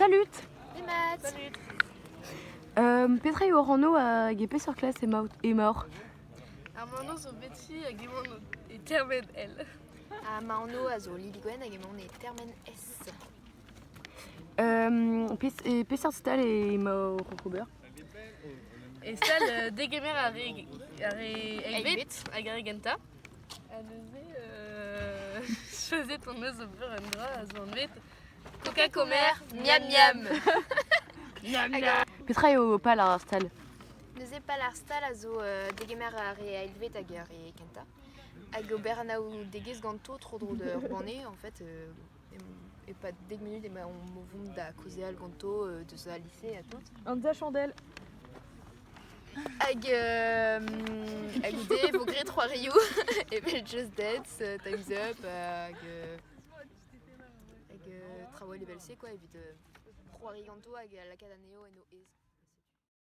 Salut. Salut. Petra eo Orano hag e peseurt klask emaoc'h. Ar mano zo beti hag emon e termen el. Maono a zo Lili-Gwen hag emon e termen S. Peseurt stal emaoc'h ober. E stal degemer ar eibet hag ar egenta. A neuze chouzet an eus ober an dra a zo an vet Coca-Comer miam miam. Petra eo pal ar stal. Neuze pal ar stal a zo degemer ar eilvet hag ar kenta. Hag ober anaou degez ganto tro dro ur banne, en fait, e pa 10 minut ema on movoum da kozeal ganto deus a lise a tout. An da chandel. Hag oude vo gret 3 rioù e vel Just Dance, Time's Up hag trawal e vel se quoi evit 3 riganto hag lakaat aneo en o ez.